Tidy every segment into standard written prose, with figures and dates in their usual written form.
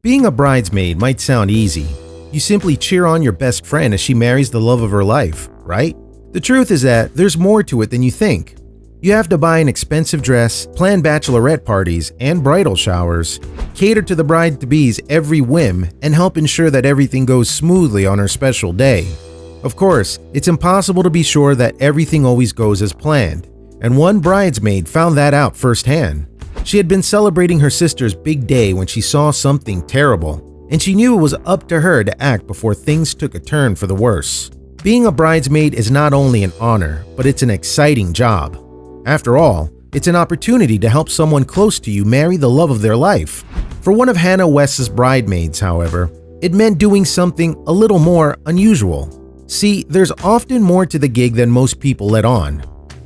Being a bridesmaid might sound easy. You simply cheer on your best friend as she marries the love of her life, right? The truth is that there's more to it than you think. You have to buy an expensive dress, plan bachelorette parties and bridal showers, cater to the bride-to-be's every whim, and help ensure that everything goes smoothly on her special day. Of course, it's impossible to be sure that everything always goes as planned, and one bridesmaid found that out firsthand. She had been celebrating her sister's big day when she saw something terrible, and she knew it was up to her to act before things took a turn for the worse. Being a bridesmaid is not only an honor, but it's an exciting job. After all, it's an opportunity to help someone close to you marry the love of their life. For one of Hannah West's bridesmaids, however, it meant doing something a little more unusual. See, there's often more to the gig than most people let on.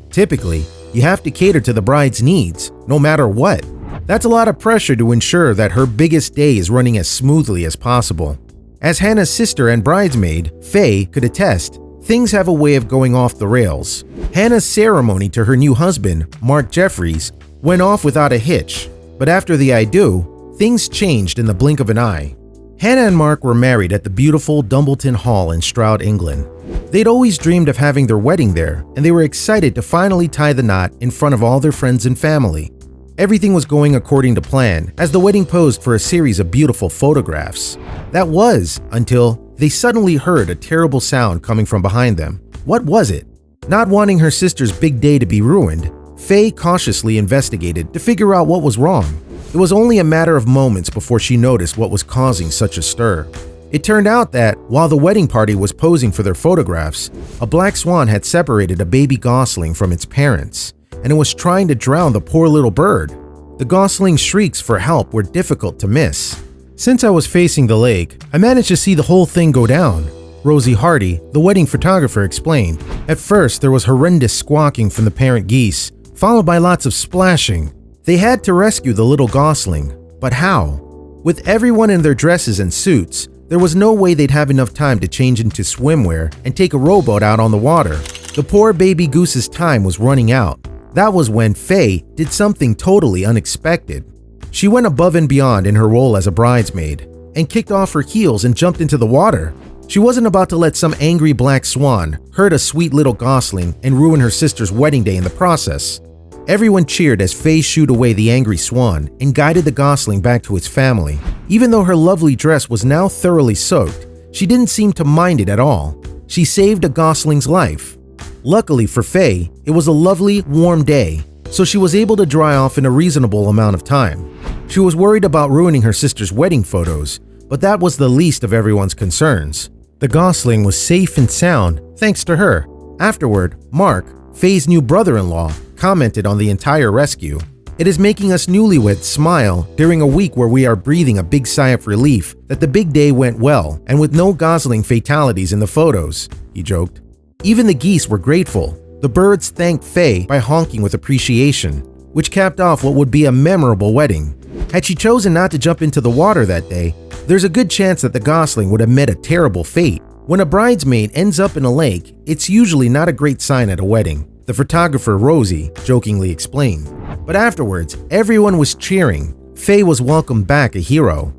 Typically, you have to cater to the bride's needs, no matter what. That's a lot of pressure to ensure that her biggest day is running as smoothly as possible. As Hannah's sister and bridesmaid, Faye, could attest, things have a way of going off the rails. Hannah's ceremony to her new husband, Mark Jeffries, went off without a hitch, but after the I do, things changed in the blink of an eye. Hannah and Mark were married at the beautiful Dumbleton Hall in Stroud, England. They'd always dreamed of having their wedding there, and they were excited to finally tie the knot in front of all their friends and family. Everything was going according to plan as the wedding posed for a series of beautiful photographs. That was until they suddenly heard a terrible sound coming from behind them. What was it? Not wanting her sister's big day to be ruined, Faye cautiously investigated to figure out what was wrong. It was only a matter of moments before she noticed what was causing such a stir. It turned out that, while the wedding party was posing for their photographs, a black swan had separated a baby gosling from its parents, and it was trying to drown the poor little bird. The gosling's shrieks for help were difficult to miss. Since I was facing the lake, I managed to see the whole thing go down, Rosie Hardy, the wedding photographer, explained. At first, there was horrendous squawking from the parent geese, followed by lots of splashing. They had to rescue the little gosling, but how? With everyone in their dresses and suits, there was no way they'd have enough time to change into swimwear and take a rowboat out on the water. The poor baby goose's time was running out. That was when Faye did something totally unexpected. She went above and beyond in her role as a bridesmaid and kicked off her heels and jumped into the water. She wasn't about to let some angry black swan hurt a sweet little gosling and ruin her sister's wedding day in the process. Everyone cheered as Faye shooed away the angry swan and guided the gosling back to its family. Even though her lovely dress was now thoroughly soaked, she didn't seem to mind it at all. She saved a gosling's life. Luckily for Faye, it was a lovely, warm day, so she was able to dry off in a reasonable amount of time. She was worried about ruining her sister's wedding photos, but that was the least of everyone's concerns. The gosling was safe and sound thanks to her. Afterward, Mark, Faye's new brother-in-law, commented on the entire rescue. It is making us newlyweds smile during a week where we are breathing a big sigh of relief that the big day went well and with no gosling fatalities in the photos, he joked. Even the geese were grateful. The birds thanked Faye by honking with appreciation, which capped off what would be a memorable wedding. Had she chosen not to jump into the water that day, there's a good chance that the gosling would have met a terrible fate. When a bridesmaid ends up in a lake, it's usually not a great sign at a wedding, the photographer Rosie jokingly explained. But afterwards, everyone was cheering. Faye was welcomed back a hero.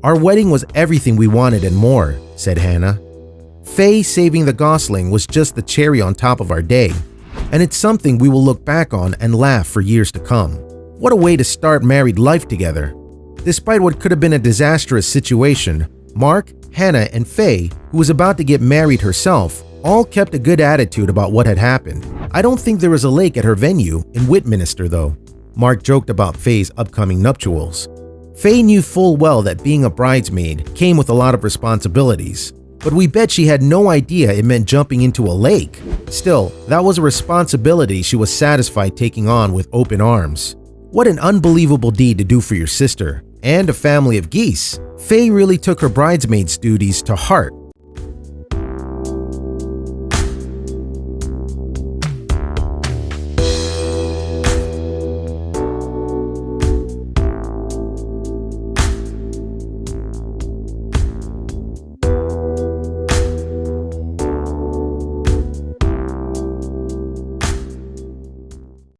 Our wedding was everything we wanted and more, said Hannah. Faye saving the gosling was just the cherry on top of our day, and it's something we will look back on and laugh for years to come. What a way to start married life together. Despite what could have been a disastrous situation, Mark, Hannah, and Faye, who was about to get married herself, all kept a good attitude about what had happened. I don't think there was a lake at her venue in Whitminster though. Mark joked about Faye's upcoming nuptials. Faye knew full well that being a bridesmaid came with a lot of responsibilities, but we bet she had no idea it meant jumping into a lake. Still, that was a responsibility she was satisfied taking on with open arms. What an unbelievable deed to do for your sister and a family of geese. Faye really took her bridesmaid's duties to heart.